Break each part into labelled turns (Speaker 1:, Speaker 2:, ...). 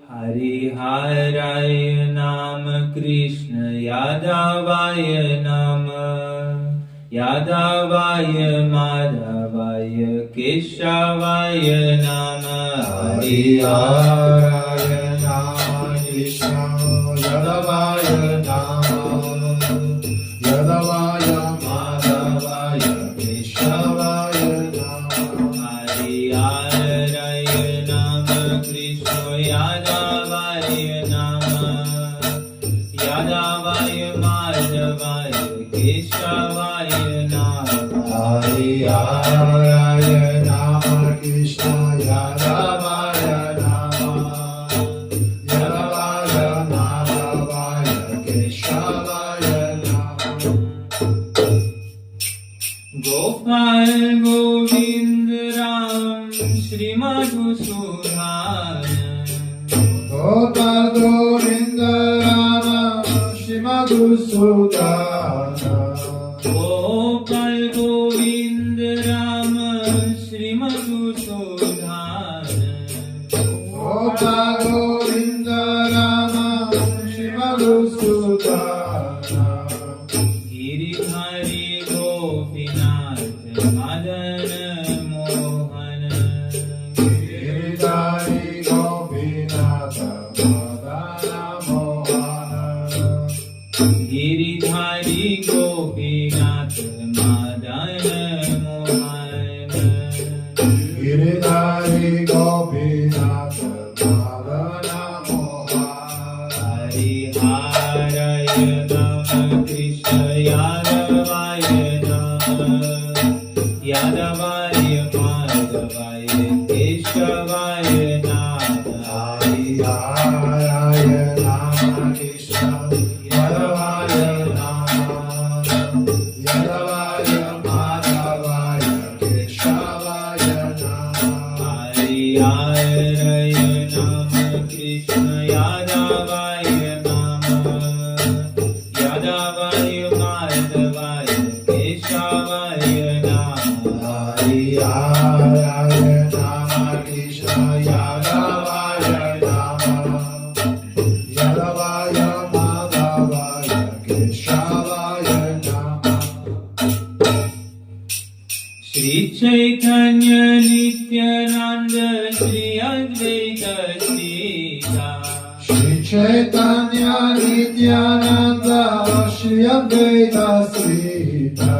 Speaker 1: हरिहराय नाम कृष्ण यादवाय नम यादवाय माधवाय केशवाय नम
Speaker 2: हरिहराय नाम कृष्ण यादवाय नम यादवाय माधवाय केशवाय नम
Speaker 1: हरिहराय नाम कृष्ण यादवाय नम यादवाय माधवाय केशवाय नम
Speaker 2: हरिहराय नाम कृष्ण यादवाय नम यादवाय माधवाय केशवाय नम
Speaker 1: गोपाल गोविंद राम श्री मधुसूदन
Speaker 2: गोपाल गोविंद राम श्री मधुसूदन
Speaker 1: गोपाल गोविंद राम श्री मधुसूदन
Speaker 2: गोपाल गोविंद राम श्री मधुसूदन
Speaker 1: गिरिधारी गोपीनाथ मदन मोहन
Speaker 2: गिरिधारी गोपीनाथ मदन मोहन
Speaker 1: गिरिधारी गोपीनाथ मदन मोहन
Speaker 2: गिरिधारी गोपीनाथ मदन मोहन
Speaker 1: हरिहराय नम कृष्ण यादवाय नम यादवाय माधवाय केशवाय नम
Speaker 2: हरिहराय नाम कृष्ण यादवाय नम यादवाय माधवाय केशवाय नम
Speaker 1: हरिहराय नम कृष्ण यादवाय नम यादवाय माधवाय केशवाय नम
Speaker 2: हरिहराय नाम कृष्ण यादवाय नम यादवाय माधवाय केशवाय नम
Speaker 1: श्री चैतन्य नित्यानंद श्री अद्वैत सीता
Speaker 2: श्री चैतन्य नित्यानंद श्री अद्वैत सीता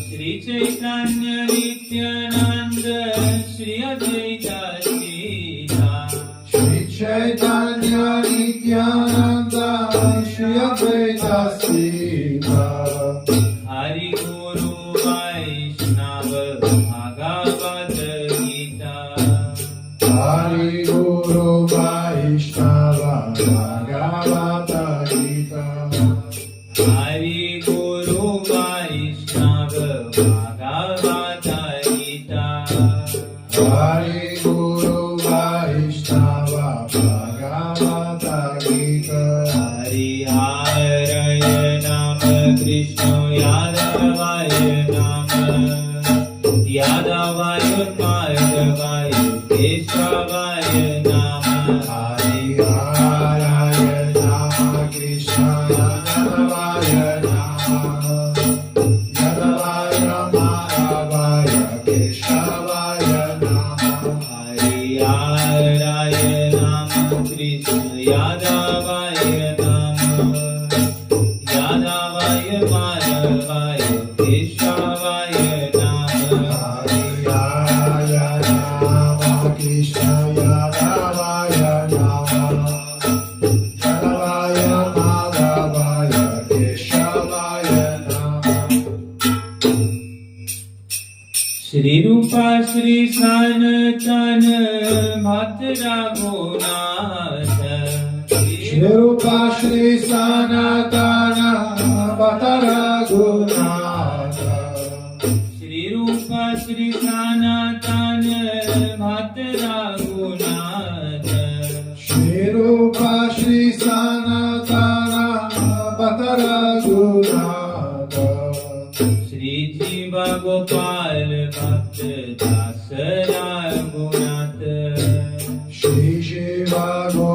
Speaker 1: श्री चैतन्य नित्यानंद श्री अद्वैत सीता
Speaker 2: श्री चैतन्य नित्यानंद श्री अद्वैत सीता
Speaker 1: हरि गुरु वैष्णव भागवत गीता
Speaker 2: हरि गुरु वैष्णव भगवत गीता
Speaker 1: हरि गुरु वैष्णव भागवत गीता
Speaker 2: हरि गुरु वैष्णव भगवत गीता
Speaker 1: हरिहराय नाम कृष्ण यादवाय नम यादवाय माधवाय केशवाय नम
Speaker 2: हरिहराय नाम कृष्ण यादवाय नम यादवाय माधवाय केशवाय नम
Speaker 1: हरिहराय नाम कृष्ण यादवाय नम यादवाय माधवाय केशवाय नम
Speaker 2: हरिहराय नाम कृष्ण यादवाय नम यादवाय माधवाय केशवाय नम
Speaker 1: श्री रूपा श्री सनातन भक्त रघुनाथ
Speaker 2: श्री रूपा श्री सनातन भक्त रघुनाथ
Speaker 1: श्री रूपा श्री सनातन भक्त रघुनाथ
Speaker 2: श्री रूपा श्री सनातन भक्त रघुनाथ
Speaker 1: श्री जीव गोपाल भक्त दास रघुनाथ
Speaker 2: श्री शिव गो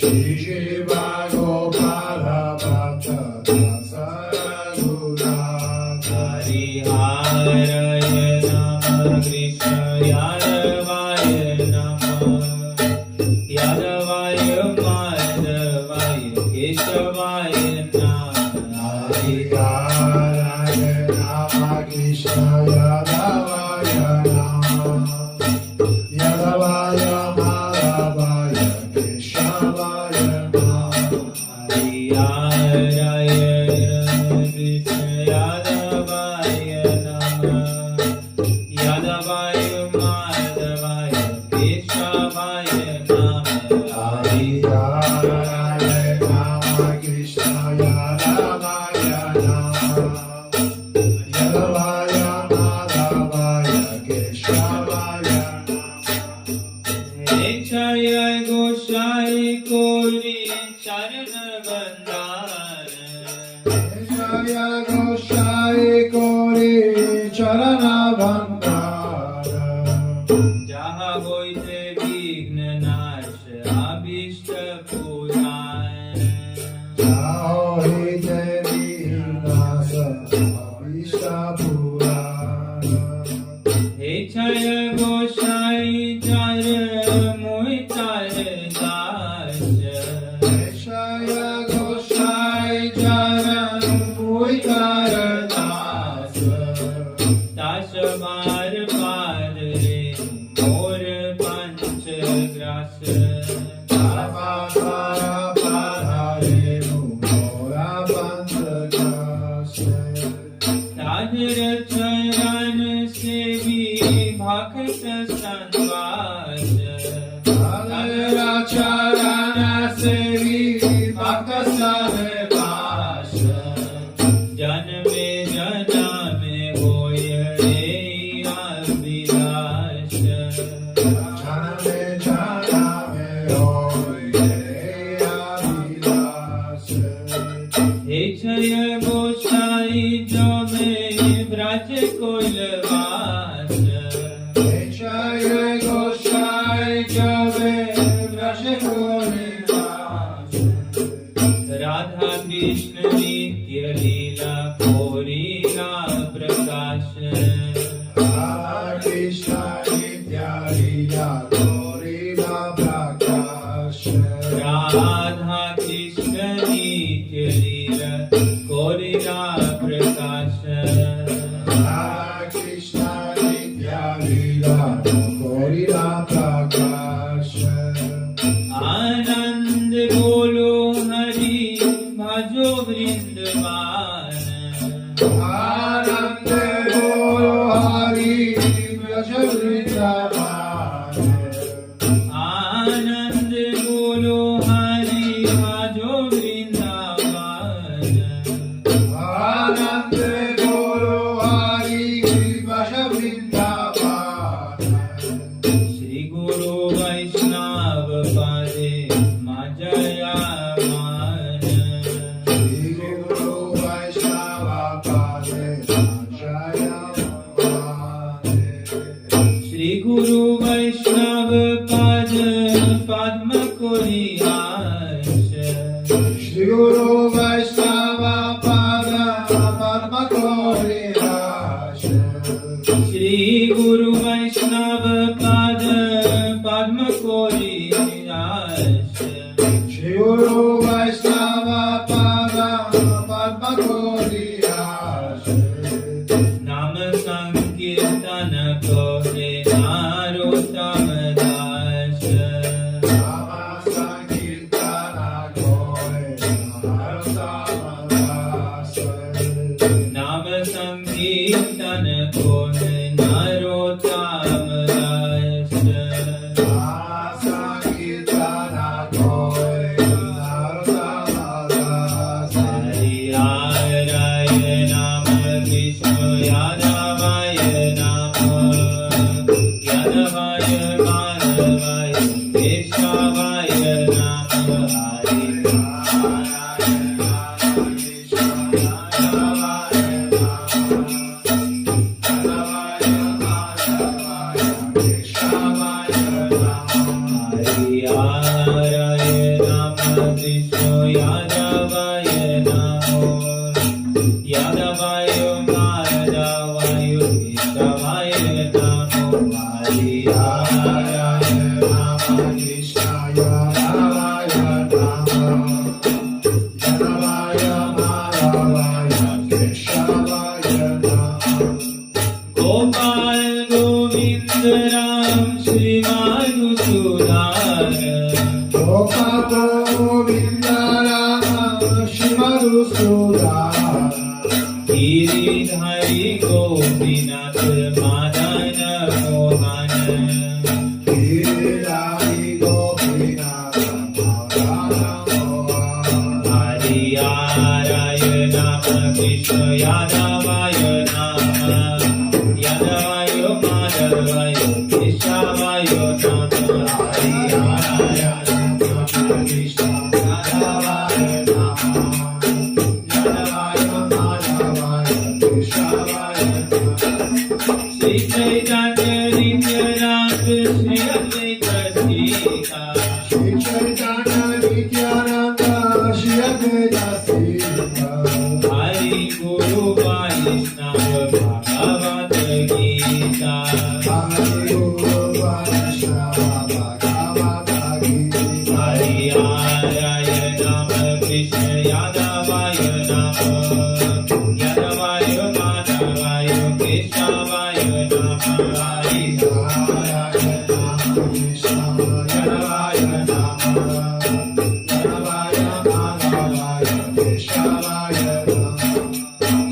Speaker 2: Shri Jiva Gopala Bhatta Dasa Raghunatha.
Speaker 1: Hari Haraya Namah Krishna Yadavaya Namah Yadavaya Madhavaya Keshavaya Namah Hari
Speaker 2: Hare Rama Krishna Yadavaya Nama Yadavaya Madhavaya Keshavaya Nama
Speaker 1: Hari Haraya Krishna Yadavaya Namah Yadavaya Madhavaya Keshavaya Namah Hari
Speaker 2: Hare Rama Krishna Yadavaya Nama Yadavaya Madhavaya Keshavaya
Speaker 1: Jaya Goshai Kori Charana Bandhana
Speaker 2: Jaya Goshai Kori Charana Bandhana
Speaker 1: Jaha hoite Vigna Nash Abhishta Puran
Speaker 2: Jao Hi Devi Nasa Vishta Purana
Speaker 1: He Jaya Goshai Jara Moitar Das
Speaker 2: Jaya Goshai Jara Muitara Dasa
Speaker 1: Das Bar Par Re Mor Panch Gras
Speaker 2: Avara Parare Mura Panchakasya
Speaker 1: Radhar Charan Sevi Bhakt Sanvas
Speaker 2: Adara Charana Sevi Bhakta Sarvasya
Speaker 1: Janme Janame Hoya Re Abhilash
Speaker 2: Janame Janame Hoye Abhilasya
Speaker 1: He Jaya Goshai Jame Braj Koilvas
Speaker 2: Jaya Goshai Jave Vrashakori
Speaker 1: Radha Krishna Nitya Leela Korila Prakash
Speaker 2: Radha Krishna Nitya Leela Korila Prakash
Speaker 1: Radha Krishna Nitya Leela Korila Prakash
Speaker 2: Radha Krishna Nitya Leela Korila Prakash
Speaker 1: Anand Golo Hari Bhajo Vrindavan
Speaker 2: Anande Golo Hari Vrajavrindavan
Speaker 1: Anand Golo Hari Bhajo Vrindavan
Speaker 2: Anande Golo Hari Vrajavrindavan
Speaker 1: Shri Guru Vaishnava Pade Majaya Man
Speaker 2: Shri Guru Vaishnava Pade Jaya Mane
Speaker 1: Shri Guru Vaishnava Pade Padma Koriyash
Speaker 2: Shri Guru Vaishnava Pada Padma Koriyash
Speaker 1: Shri Guru Vaishnava Pade Padma Koriyash
Speaker 2: Shri Guru Vaishnava Pada Padma Koriyash
Speaker 1: Nam Sankirtan Kore Narottam Das
Speaker 2: Nama Sankirtana Kore Narottam Das
Speaker 1: Nam Sankirtan Kore Narottam Das
Speaker 2: Nama Sankirtana Kore Narottam Das
Speaker 1: Hari Haraya Namah Krishna Yadavaya Namah Yadavaya Madhavaya Keshavaya Namah Hari Hari Haraya Namah Krishna Yadavaya Namo Yadavaya Madhavaya Keshavaya Namo Hari Gopal Govind Ram Shri Madhusudan Giridhari Gopinath Madan Mohan Hariaraya Nama Krishna Yadavaya Nama Yadavaya Madhavaya Keshavaya Nama Hariaraya Nama Krishna Yadavaya Nama Yadavaya Madhavaya Keshavaya Nama Shri Chaitanya Nityananda Shri Advaita Sita Hari Guru Vaishnava Bhagavad Gita Hariaraya Nama Krishna Yadavaya Nama Yadavaya Madhavaya Keshavaya Nama Hariaraya Nama Krishna Yadavaya Nama Yadavaya Madhavaya Keshavaya Nama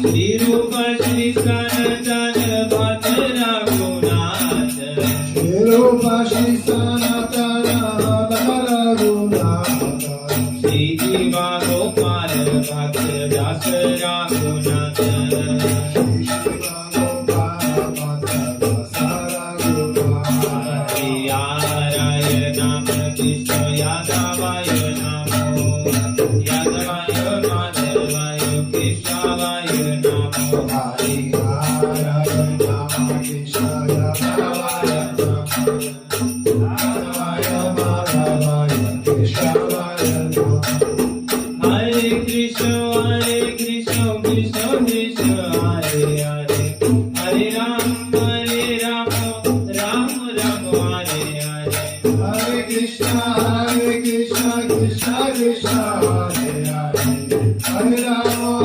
Speaker 1: Shri Rupa Shri Sanatana Bhatta Raghunath Shri Jiva Gopal Bhakta Dasa Raghunath Hariaraya Nama Krishna Yadavaya Namo Yadavaya Madhavaya Keshavaya Namo Hariaraya Nama Krishna Yadavaya Namo Yadavaya Madhavaya Keshavaya Namo Hare Krishna Krishna Krishna Hare Hare Hare Ram Ram Ram Hare Hare
Speaker 2: Krishna Krishna Krishna Hare Hare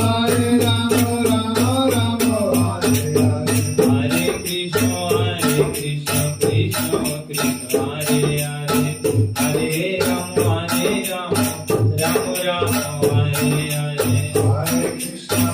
Speaker 2: Hare Rama Rama Hare Hare
Speaker 1: Hare Krishna Krishna Krishna Hare Hare Hare Ram Ram Hare Hare
Speaker 2: Hare Krishna